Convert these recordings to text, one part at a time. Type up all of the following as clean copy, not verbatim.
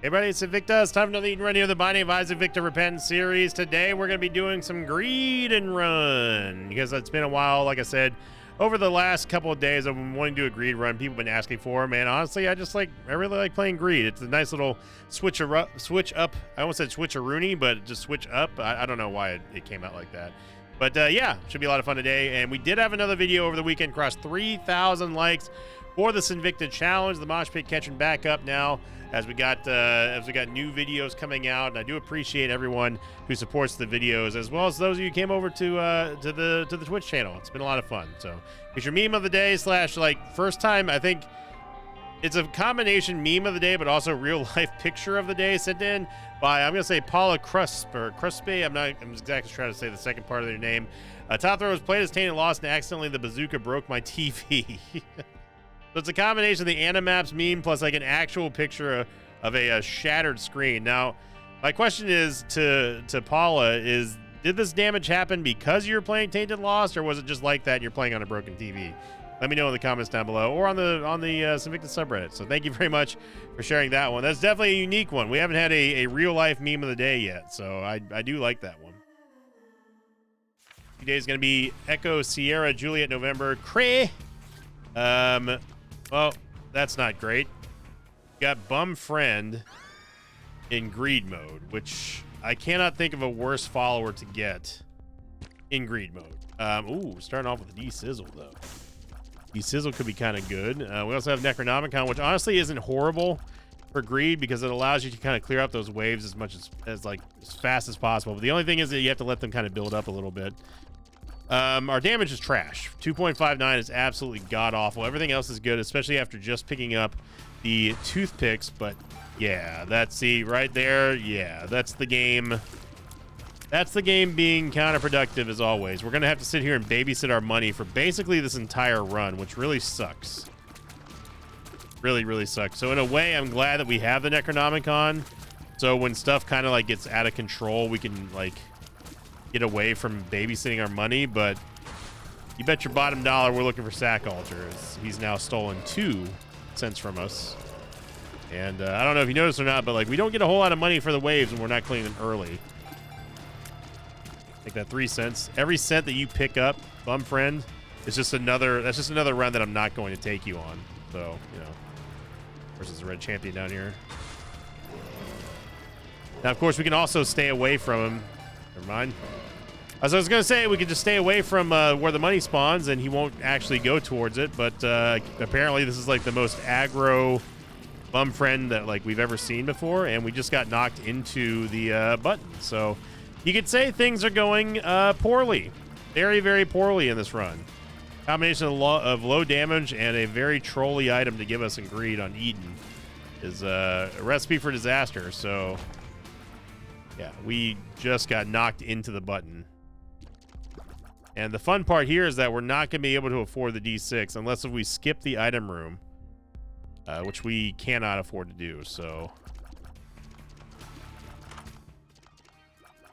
Hey everybody, it's Invicta. It's time for another Eat and Run here, the Binding of Isaac Victor Repentance series. Today we're going to be doing some Greed and Run, because it's been a while. Like I said, over the last couple of days I've been wanting to do a Greed Run. People have been asking for them, and honestly I really like playing Greed. It's a nice little switch up. I almost said switcheroony, but just switch up. I don't know why it came out like that. But yeah, should be a lot of fun today. And we did have another video over the weekend, crossed 3,000 likes for this Invicta challenge. The mosh pit catching back up now as we got new videos coming out, and I do appreciate everyone who supports the videos, as well as those of you who came over to the Twitch channel. It's been a lot of fun. So it's your meme of the day slash first time. I think it's a combination meme of the day, but also real life picture of the day sent in by, I'm gonna say, Paula Cruspe. I'm exactly trying to say the second part of their name. Top throw was played as Tainted Lost, and accidentally the bazooka broke my TV. So it's a combination of the Animaps meme plus like an actual picture of a shattered screen. Now, my question is to Paula is, did this damage happen because you were playing Tainted Lost, or was it just like that and you're playing on a broken TV? Let me know in the comments down below, or on the Invicta subreddit. So thank you very much for sharing that one. That's definitely a unique one. We haven't had a real life meme of the day yet, so I do like that one. Today is going to be Echo Sierra Juliet November Cray. Well, that's not great. Got Bum Friend in Greed mode, which I cannot think of a worse follower to get in Greed mode. Ooh, starting off with a D-Sizzle, though. D-Sizzle could be kind of good. We also have Necronomicon, which honestly isn't horrible for Greed, because it allows you to kind of clear up those waves as much as fast as possible. But the only thing is that you have to let them kind of build up a little bit. Our damage is trash. 2.59 is absolutely god-awful. Everything else is good, especially after just picking up the toothpicks. But yeah, right there. Yeah, that's the game. That's the game being counterproductive as always. We're going to have to sit here and babysit our money for basically this entire run, which really sucks. Really, really sucks. So in a way, I'm glad that we have the Necronomicon. So when stuff kind of gets out of control, we can get away from babysitting our money. But you bet your bottom dollar we're looking for Sack Altar, as he's now stolen 2 cents from us. And I don't know if you noticed or not, but we don't get a whole lot of money for the waves when we're not cleaning them early. Like that 3 cents. Every cent that you pick up, Bum Friend, is just another. That's just another run that I'm not going to take you on. So, you know, versus the red champion down here. Now, of course, we can also stay away from him. Never mind. As I was going to say, we could just stay away from where the money spawns, and he won't actually go towards it. But apparently, this is the most aggro Bum Friend that we've ever seen before, and we just got knocked into the button. So you could say things are going poorly, very, very poorly in this run. Combination of low damage and a very trolly item to give us in Greed on Eden is a recipe for disaster. So yeah, we just got knocked into the button. And the fun part here is that we're not going to be able to afford the D6 unless if we skip the item room, which we cannot afford to do. So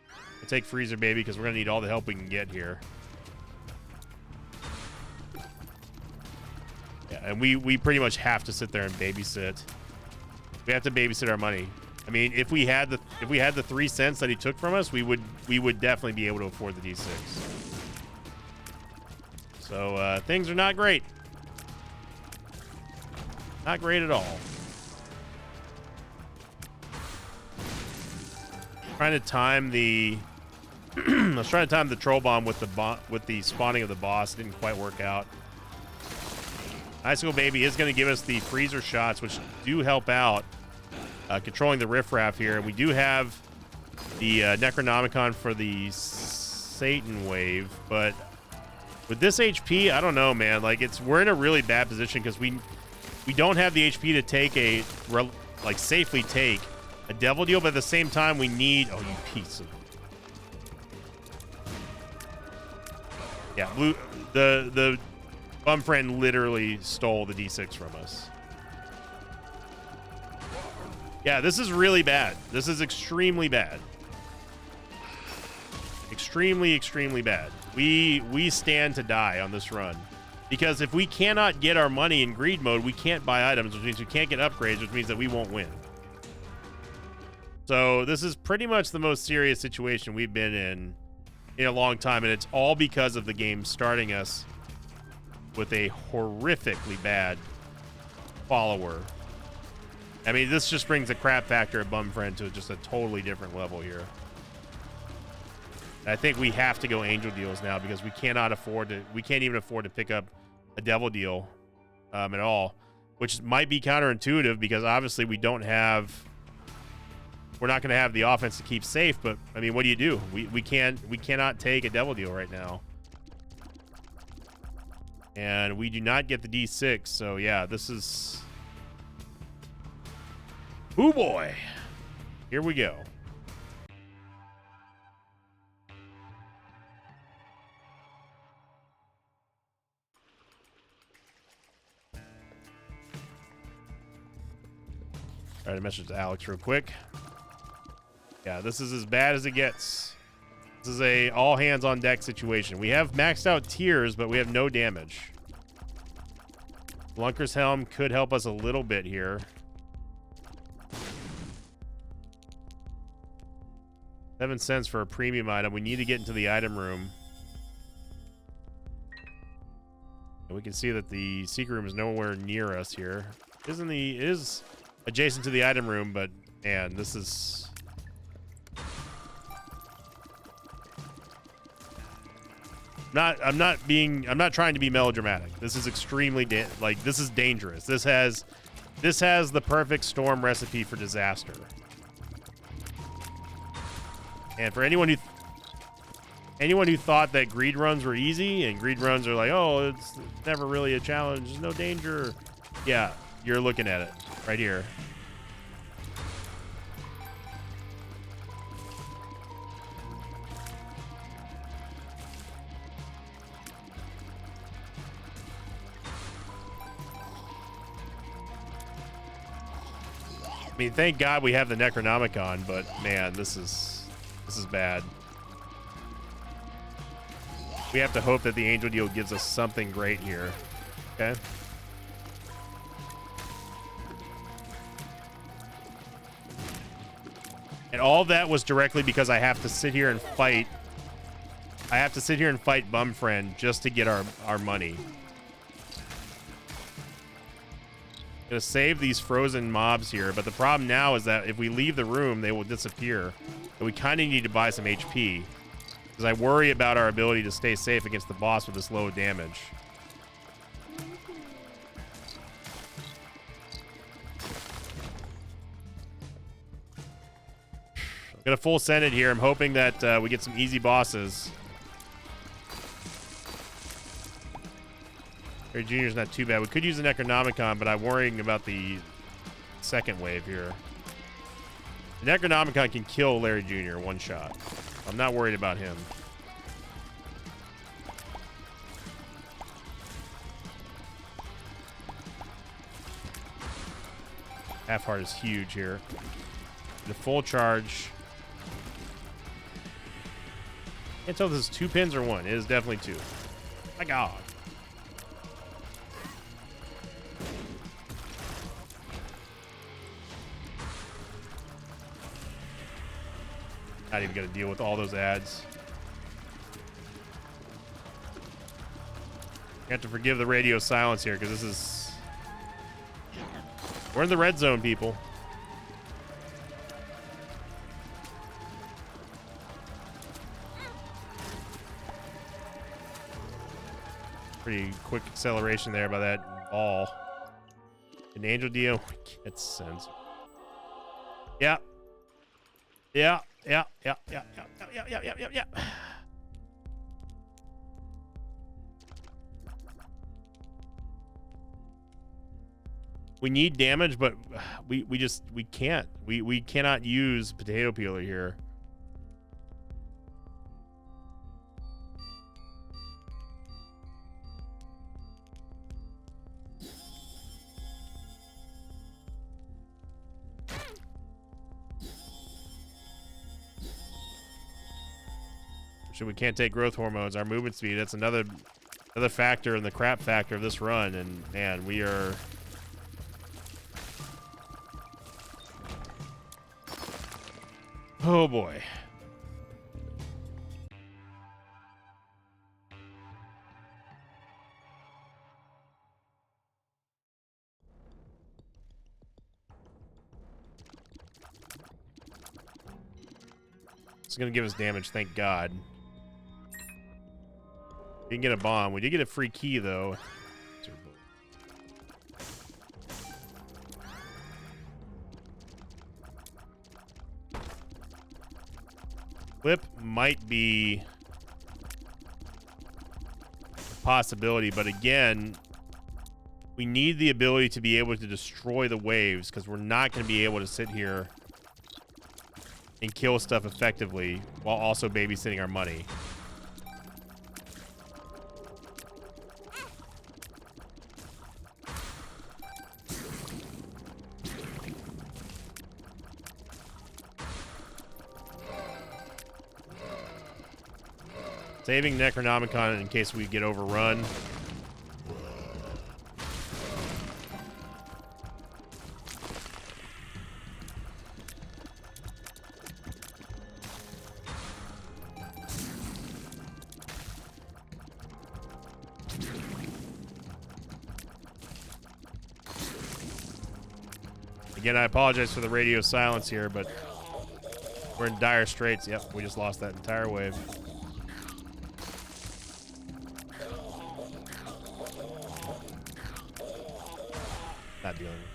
we'll take Freezer Baby, because we're going to need all the help we can get here. Yeah, and we pretty much have to sit there and babysit. We have to babysit our money. I mean, if we had the 3 cents that he took from us, we would definitely be able to afford the D6. So things are not great. Not great at all. Trying to time the I was trying to time the troll bomb with the spawning of the boss. It didn't quite work out. Icicle Baby is going to give us the freezer shots, which do help out controlling the riffraff here. And we do have the Necronomicon for the Satan wave, but with this HP, I don't know, man. We're in a really bad position, because we don't have the HP to take safely take a devil deal, but at the same time we need, oh, you piece of, yeah, the Bum Friend literally stole the D6 from us. Yeah, this is really bad. This is extremely bad. Extremely, extremely bad. We stand to die on this run, because if we cannot get our money in Greed mode, we can't buy items, which means we can't get upgrades, which means that we won't win. So this is pretty much the most serious situation we've been in a long time, and it's all because of the game starting us with a horrifically bad follower. I mean, this just brings the crap factor of Bumfriend to just a totally different level here. I think we have to go angel deals now because we can't even afford to pick up a devil deal at all, which might be counterintuitive because obviously we're not going to have the offense to keep safe. But I mean, what do? We cannot take a devil deal right now, and we do not get the D6. So yeah, this is, oh boy, here we go. All right, a message to Alex real quick. Yeah, this is as bad as it gets. This is a all hands on deck situation. We have maxed out tiers, but we have no damage. Lunker's Helm could help us a little bit here. $0.07 for a premium item. We need to get into the item room. And we can see that the secret room is nowhere near us here. It is adjacent to the item room, but man, this is... I'm not trying to be melodramatic. This is extremely this is dangerous. This has the perfect storm recipe for disaster. And for anyone who thought that greed runs were easy and greed runs are like, oh, it's never really a challenge, there's no danger. Yeah, you're looking at it right here. I mean, thank God we have the Necronomicon, but man, this is bad. We have to hope that the Angel Deal gives us something great here. Okay. And all that was directly because I have to sit here and fight. I have to sit here and fight Bumfriend just to get our money. Gonna save these frozen mobs here, but the problem now is that if we leave the room, they will disappear. And we kind of need to buy some HP because I worry about our ability to stay safe against the boss with this low damage. I'm gonna full send it here. I'm hoping that we get some easy bosses. Larry Jr.'s not too bad. We could use the Necronomicon, but I'm worrying about the second wave here. The Necronomicon can kill Larry Jr. one shot. I'm not worried about him. Half heart is huge here. The full charge. Can't tell if this is 2 pins or 1. It is definitely 2. My God. Not even gonna deal with all those ads. You have to forgive the radio silence here because this is... We're in the red zone, people. Pretty quick acceleration there by that ball. An Angel Deal gets sense. Yeah. Yeah. Yeah. We need damage, but we can't. We cannot use Potato Peeler here. So we can't take growth hormones. Our movement speed, that's another factor in the crap factor of this run. And man, we are... Oh boy. It's gonna give us damage, thank God. We didn't get a bomb. We did get a free key though. Flip might be a possibility, but again, we need the ability to be able to destroy the waves because we're not going to be able to sit here and kill stuff effectively while also babysitting our money. Saving Necronomicon in case we get overrun. Again, I apologize for the radio silence here, but we're in dire straits. Yep, we just lost that entire wave. Not dealing with it.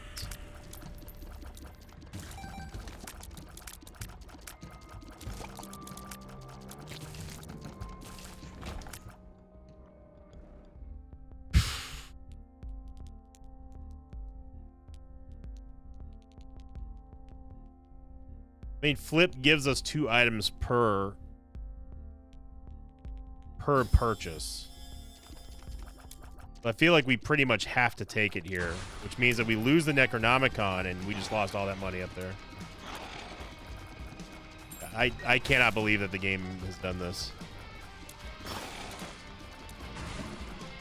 I mean, Flip gives us 2 items per purchase. I feel like we pretty much have to take it here, which means that we lose the Necronomicon and we just lost all that money up there. I cannot believe that the game has done this.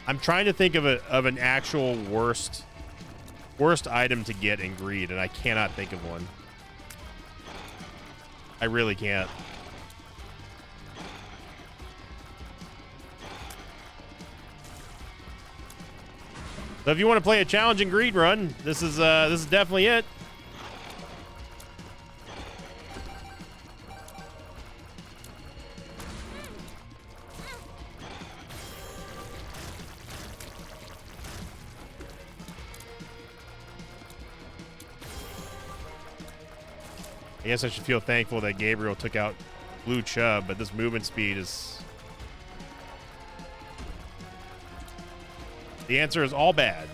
I'm trying to think of an actual worst item to get in Greed, and I cannot think of one. I really can't. So if you want to play a challenging Greed run, this is definitely it. I guess I should feel thankful that Gabriel took out Blue Chub, but this movement speed is... The answer is all bad.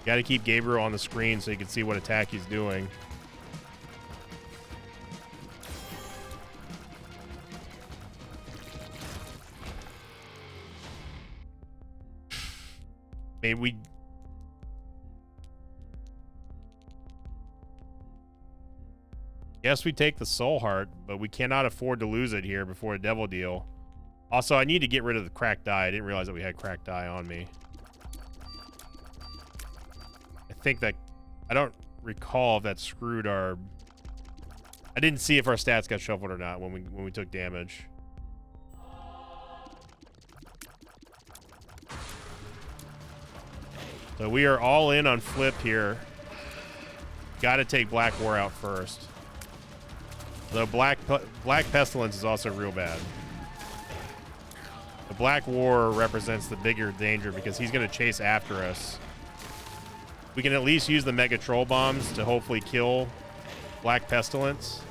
Got to keep Gabriel on the screen so you can see what attack he's doing. Maybe we... Yes, we take the Soul Heart, but we cannot afford to lose it here before a Devil Deal. Also, I need to get rid of the Cracked Die. I didn't realize that we had Cracked Die on me. I think that... I don't recall if that screwed our... I didn't see if our stats got shuffled or not when we took damage. So we are all in on Flip here. Got to take Black War out first. The Black Pestilence is also real bad. The Black War represents the bigger danger because he's going to chase after us. We can at least use the Mega Troll Bombs to hopefully kill Black Pestilence.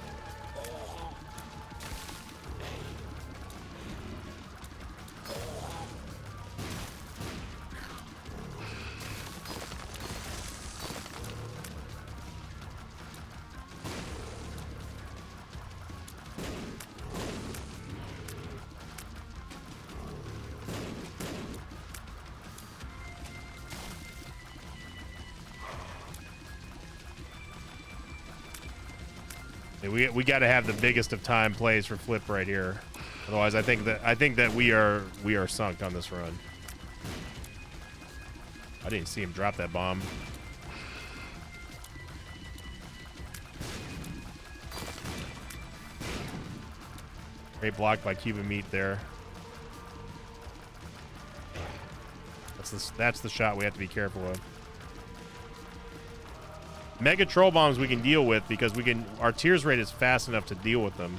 We got to have the biggest of time plays for Flip right here. Otherwise, I think that we are sunk on this run. I didn't see him drop that bomb. Great block by Cuban Meat there. That's the shot we have to be careful of. Mega Troll Bombs we can deal with because our tears rate is fast enough to deal with them.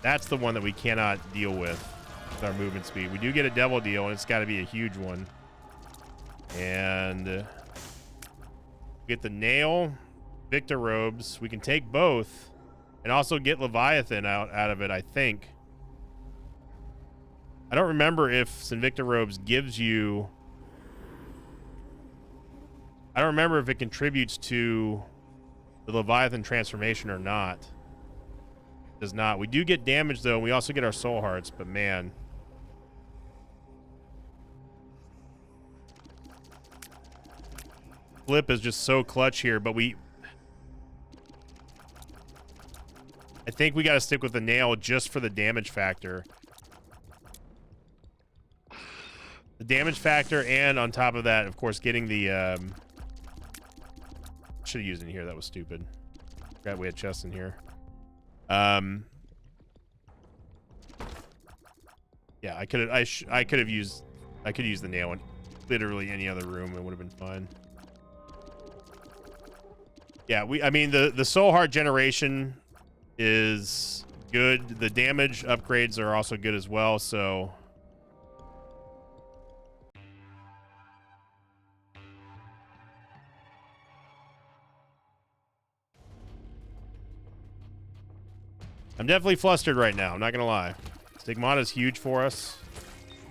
That's the one that we cannot deal with our movement speed. We do get a Devil Deal, and it's got to be a huge one. And get the Nail, Victor Robes. We can take both and also get Leviathan out of it, I think. I don't remember if Sinvicta Robes gives you... I don't remember if it contributes to the Leviathan transformation or not. It does not. We do get damage, though, and we also get our Soul Hearts, but man... Flip is just so clutch here, but I think we got to stick with the Nail just for the damage factor. The damage factor, and on top of that, of course, getting the... Should have used it in here. That was stupid. Forgot we had chests in here. Yeah, I could have used the Nail in literally any other room. It would have been fine. Yeah, I mean the Soul Heart generation is good. The damage upgrades are also good as well, so I'm definitely flustered right now, I'm not gonna lie. Stigmata is huge for us.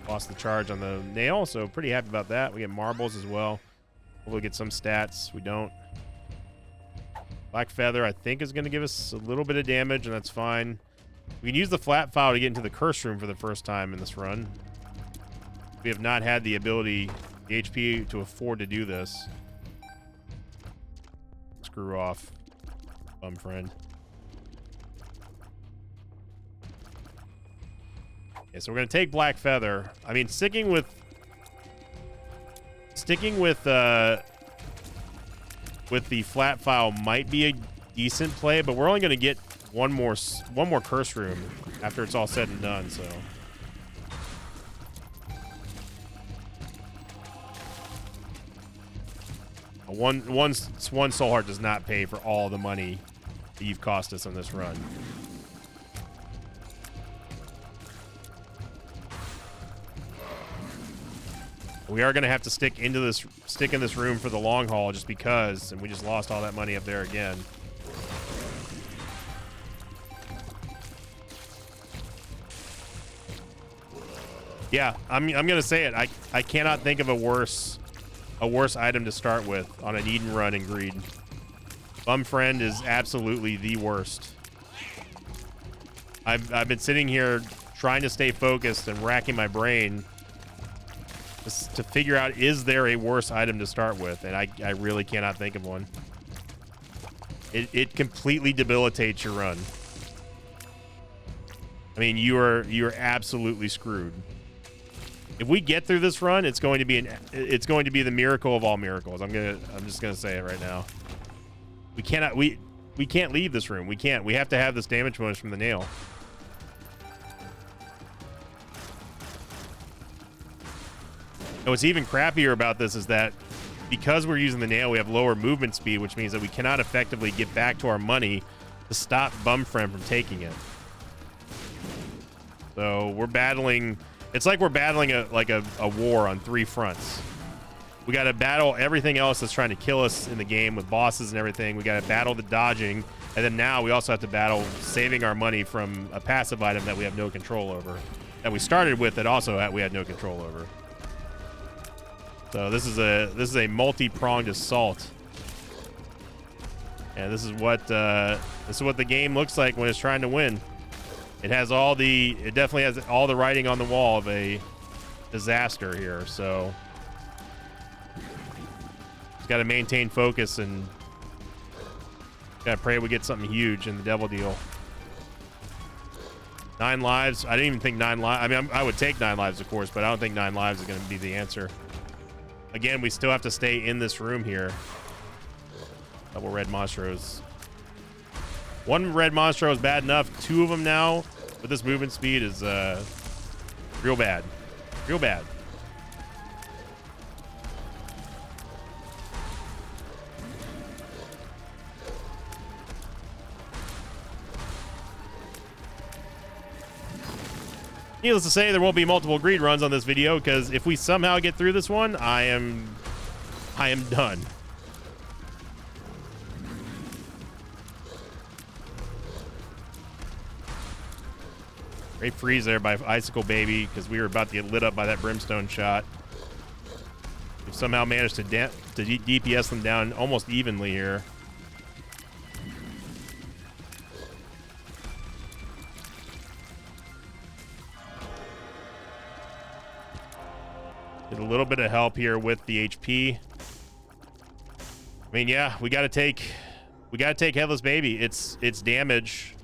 Lost the charge on the Nail, so pretty happy about that. We get marbles as well. Hopefully get some stats. We don't. Black Feather, I think, is going to give us a little bit of damage, and that's fine. We can use the Flat File to get into the Curse Room for the first time in this run. We have not had the ability, the HP, to afford to do this. Screw off, bum friend. Okay, so we're going to take Black Feather. I mean, sticking with the Flat File might be a decent play, but we're only going to get one more Curse Room after it's all said and done, so. One Soul Heart does not pay for all the money that you've cost us on this run. We are going to have to stick in this room for the long haul just because, and we just lost all that money up there again. Yeah, I'm going to say it. I cannot think of a worse item to start with on an Eden run in Greed. Bum Friend is absolutely the worst. I've been sitting here trying to stay focused and racking my brain to figure out, is there a worse item to start with, and I really cannot think of one. It completely debilitates your run. I mean, you're absolutely screwed. If we get through this run, it's going to be the miracle of all miracles. I'm just gonna say it right now. We can't leave this room. We can't. We have to have this damage bonus from the Nail. And what's even crappier about this is that because we're using the Nail, we have lower movement speed, which means that we cannot effectively get back to our money to stop Bum Friend from taking it. So we're battling. It's like we're battling a war on three fronts. We got to battle everything else that's trying to kill us in the game with bosses and everything. We got to battle the dodging, and then now we also have to battle saving our money from a passive item that we have no control over, that we started with that also we had no control over. So this is a multi-pronged assault, and this is what the game looks like when it's trying to win. It definitely has all the writing on the wall of a disaster here. So it's got to maintain focus and Gotta pray we get something huge in the devil deal. 9 lives. I didn't even think 9 lives. I mean, I would take 9 lives, of course, but I don't think 9 lives is going to be the answer. Again, we still have to stay in this room here. Double red Monstros. 1 red Monstro is bad enough. 2 of them now with this movement speed is real bad. Real bad. Needless to say, there won't be multiple greed runs on this video, because if we somehow get through this one, I am done. Great freeze there by Icicle Baby, because we were about to get lit up by that Brimstone shot. We've somehow managed to DPS them down almost evenly here. Get a little bit of help here with the HP. I mean, yeah, we gotta take Headless Baby. It's damage.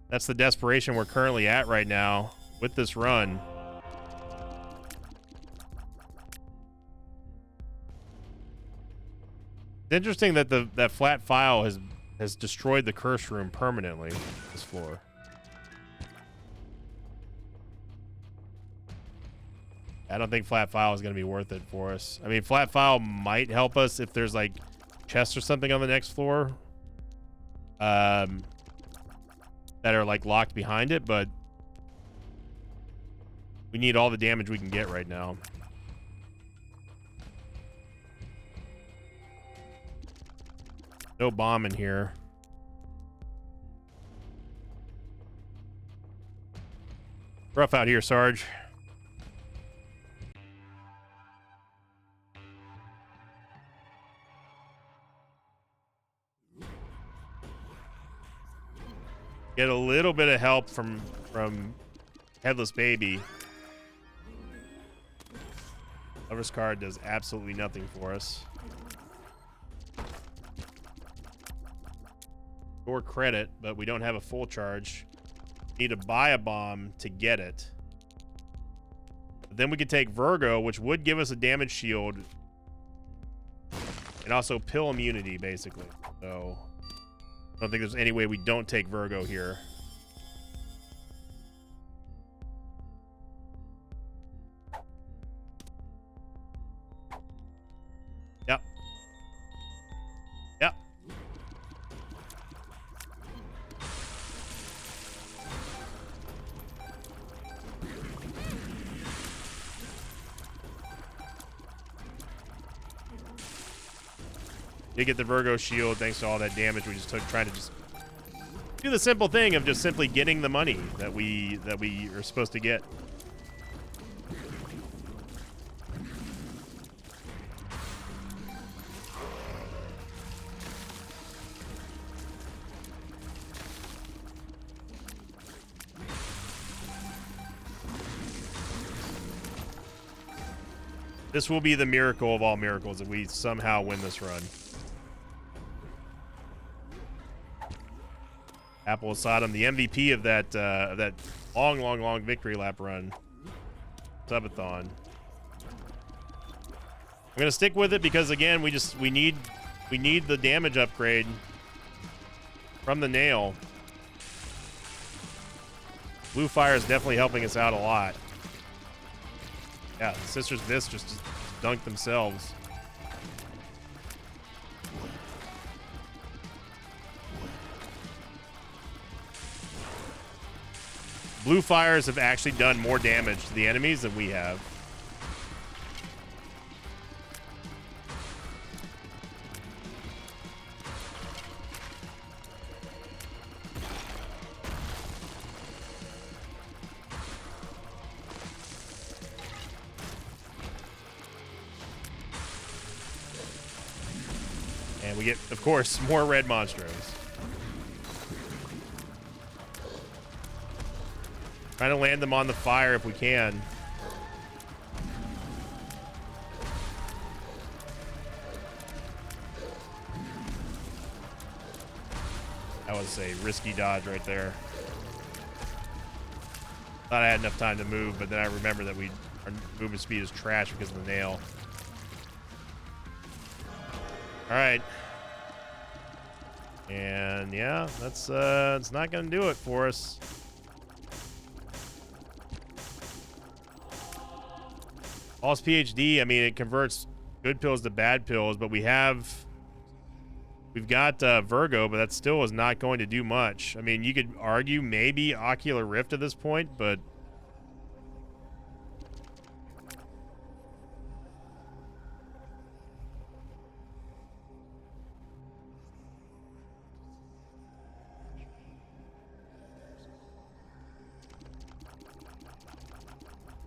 That's the desperation we're currently at right now with this run. It's interesting that that flat file has destroyed the curse room permanently. This floor. I don't think flat file is going to be worth it for us. I mean, flat file might help us if there's like chests or something on the next floor that are like locked behind it, but we need all the damage we can get right now. No bomb in here. Rough out here, Sarge. Get a little bit of help from Headless Baby. Lover's card does absolutely nothing for us. Or credit, but we don't have a full charge. Need to buy a bomb to get it. But then we could take Virgo, which would give us a damage shield. And also pill immunity, basically. So I don't think there's any way we don't take Virgo here. Yep. Yep. Did get the Virgo shield thanks to all that damage we just took, trying to just do the simple thing of just simply getting the money that we are supposed to get. This will be the miracle of all miracles if we somehow win this run. Apple Sodom, the MVP of that long victory lap run. Subathon. I'm gonna stick with it because again, we need the damage upgrade from the nail. Blue Fire is definitely helping us out a lot. Yeah, the Sisters of This just dunked themselves. Blue Fires have actually done more damage to the enemies than we have. And we get, of course, more red Monstros. Trying to land them on the fire if we can. That was a risky dodge right there. Thought I had enough time to move, but then I remember that our movement speed is trash because of the nail. All right. And yeah, that's it's not gonna do it for us. All's PhD, I mean, it converts good pills to bad pills, but we've got Virgo, but that still is not going to do much. I mean, you could argue maybe Ocular Rift at this point, but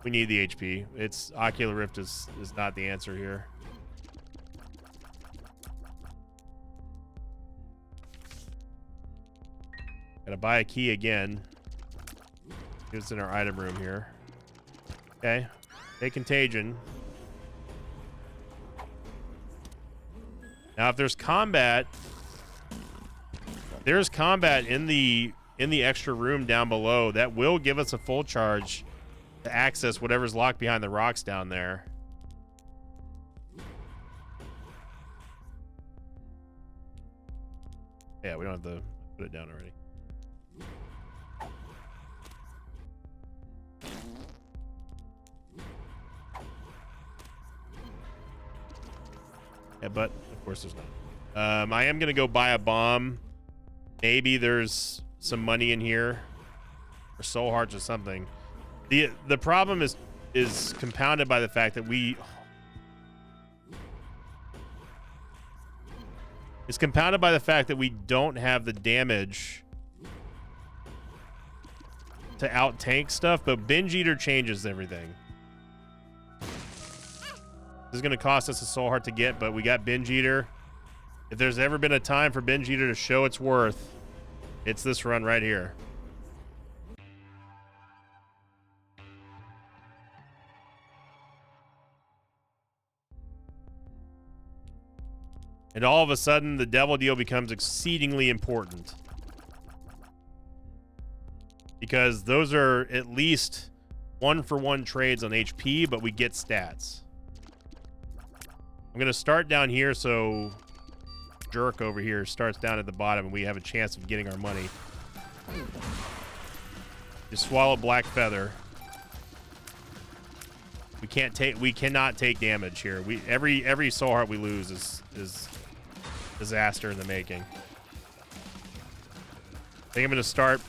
we need the HP. It's Ocular Rift is not the answer here. Gotta buy a key again. It's in our item room here. Okay. Take Contagion. Now, if there's combat in the extra room down below, that will give us a full charge to access whatever's locked behind the rocks down there. Yeah, we don't have to put it down already. Yeah, but of course there's not. I am gonna go buy a bomb. Maybe there's some money in here, or soul hearts or something. The problem is compounded by the fact that we don't have the damage to out tank stuff, but Binge Eater changes everything. This is going to cost us a soul heart to get, but we got Binge Eater. If there's ever been a time for Binge Eater to show its worth, it's this run right here. And all of a sudden, the devil deal becomes exceedingly important. Because those are at least 1-for-1 trades on HP, but we get stats. I'm going to start down here, so Jerk over here starts down at the bottom, and we have a chance of getting our money. Just swallow Black Feather. We cannot take damage here. Every soul heart we lose is disaster in the making. I think I'm going to start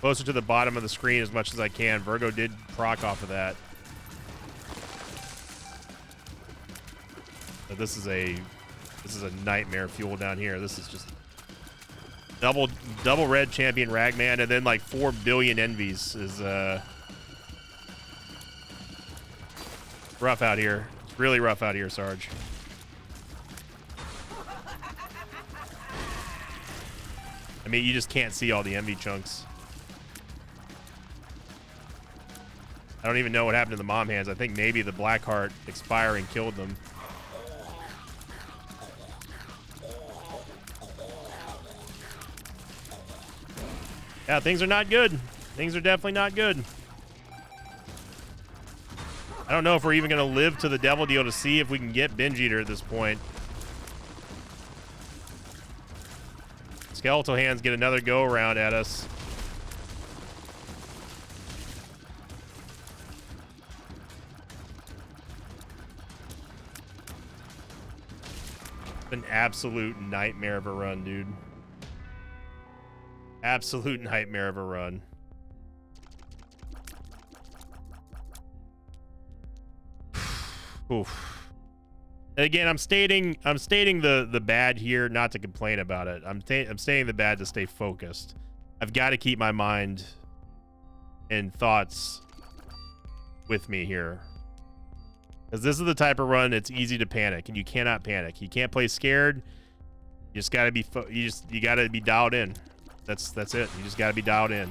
closer to the bottom of the screen as much as I can. Virgo did proc off of that. But this is a nightmare fuel down here. This is just double red champion Ragman, and then like 4 billion envies is rough out here. It's really rough out here, Sarge. I mean, you just can't see all the envy chunks. I don't even know what happened to the mom hands. I think maybe the Blackheart expiring killed them. Yeah, things are not good. Things are definitely not good. I don't know if we're even going to live to the devil deal to see if we can get Binge Eater at this point. Skeletal hands get another go around at us. An absolute nightmare of a run, dude. Absolute nightmare of a run. Oof. And again, I'm stating the bad here, not to complain about it. I'm stating the bad to stay focused. I've got to keep my mind and thoughts with me here, because this is the type of run it's easy to panic, and you cannot panic. You can't play scared. You just got to be you got to be dialed in. That's it. You just got to be dialed in.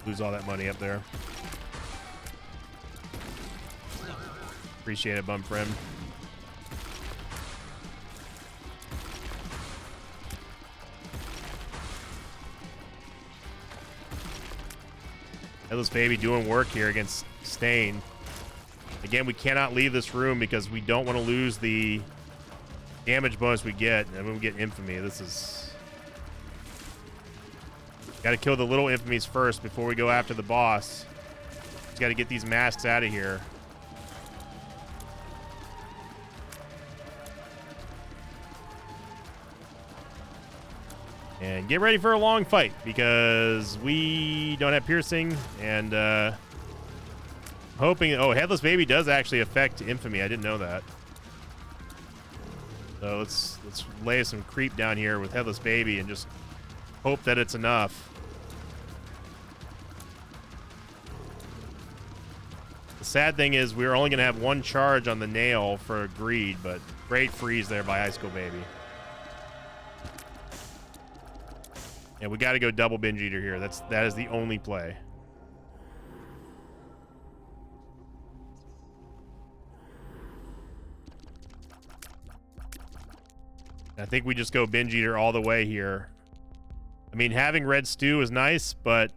Lose all that money up there. Appreciate it, Bump Friend. Headless Baby doing work here against Stain. Again, we cannot leave this room because we don't want to lose the damage bonus we get. And when we get Infamy, this is... Got to kill the little Infamies first before we go after the boss. Just got to get these masks out of here. And get ready for a long fight because we don't have piercing and hoping... Oh, Headless Baby does actually affect Infamy. I didn't know that. So let's lay some creep down here with Headless Baby and just hope that it's enough. The sad thing is we're only going to have one charge on the nail for Greed, but great freeze there by Icicle Baby. Yeah, we got to go double Binge Eater here. That is the only play. I think we just go Binge Eater all the way here. I mean, having Red Stew is nice, but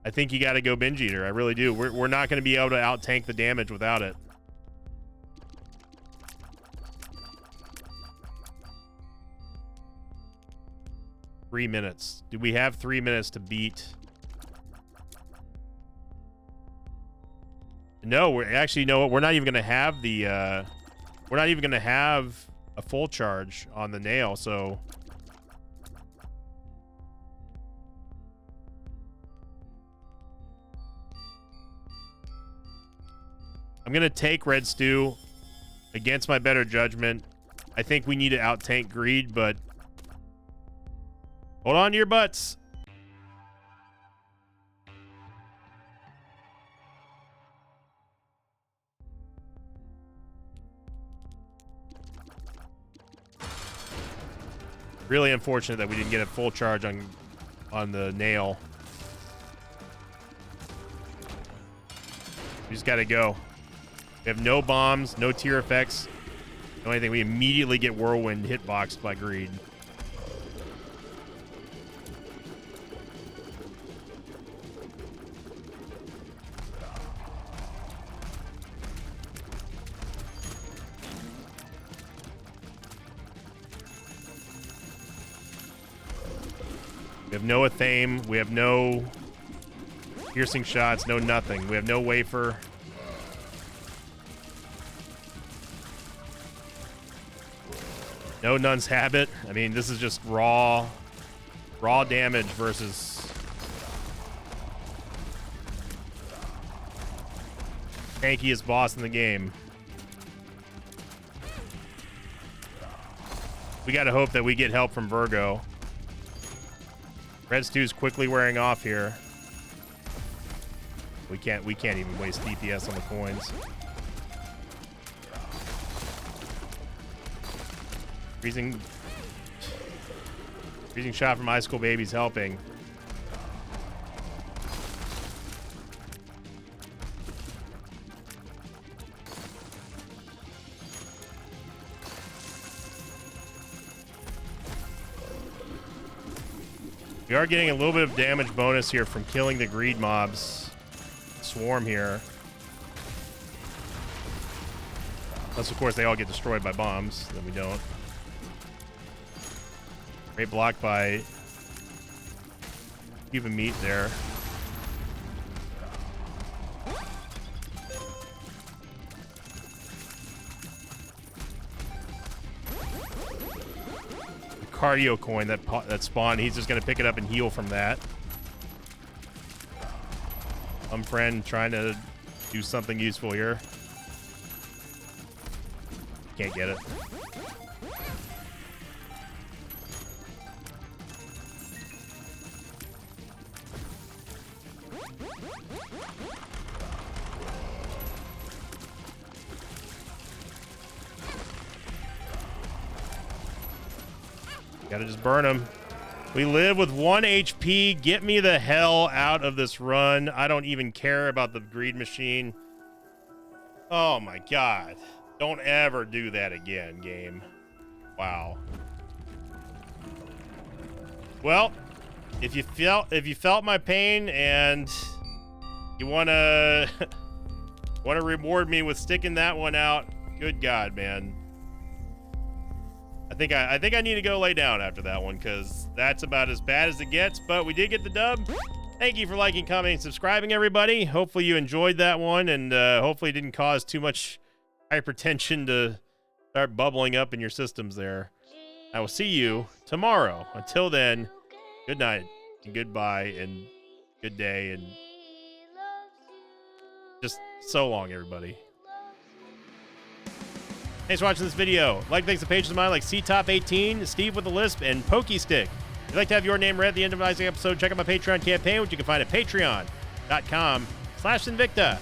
I think you got to go Binge Eater. I really do. We're not going to be able to out-tank the damage without it. Three minutes. Do we have 3 minutes to beat? No, we're actually, you know what? We're not even going to have the, we're not even going to have a full charge on the nail, so. I'm going to take Red Stew against my better judgment. I think we need to out-tank Greed, but hold on to your butts. Really unfortunate that we didn't get a full charge on the nail. We just got to go. We have no bombs, no tier effects, no anything. We immediately get Whirlwind hitboxed by Greed. We have no Athame. We have no piercing shots. No nothing. We have no wafer. No Nun's Habit. I mean, this is just raw damage versus tankiest boss in the game. We gotta hope that we get help from Virgo. Red Stew's quickly wearing off here. We can't even waste DPS on the coins. Freezing shot from Icicle Baby's helping. We are getting a little bit of damage bonus here from killing the Greed mobs. Swarm here. Unless, of course, they all get destroyed by bombs. Then we don't. Great block by Cuban Meat there. The cardio coin that spawned, he's just going to pick it up and heal from that. Friend trying to do something useful here. Can't get it. Gotta just burn him. We live with 1 HP. Get me the hell out of this run. I don't even care about the greed machine. Oh my god. Don't ever do that again, game. Wow. Well, if you felt my pain and you wanna reward me with sticking that one out, good god, man. I think I need to go lay down after that one, because that's about as bad as it gets. But we did get the dub. Thank you for liking, commenting, subscribing, everybody. Hopefully you enjoyed that one, and hopefully it didn't cause too much hypertension to start bubbling up in your systems there. I will see you tomorrow. Until then, good night, and goodbye, and good day, and just so long, everybody. Thanks for watching this video. Like, thanks to pages of mine like CTop18, Steve with the Lisp, and PokeStick. If you'd like to have your name read at the end of an episode, check out my Patreon campaign, which you can find at patreon.com/Sinvicta.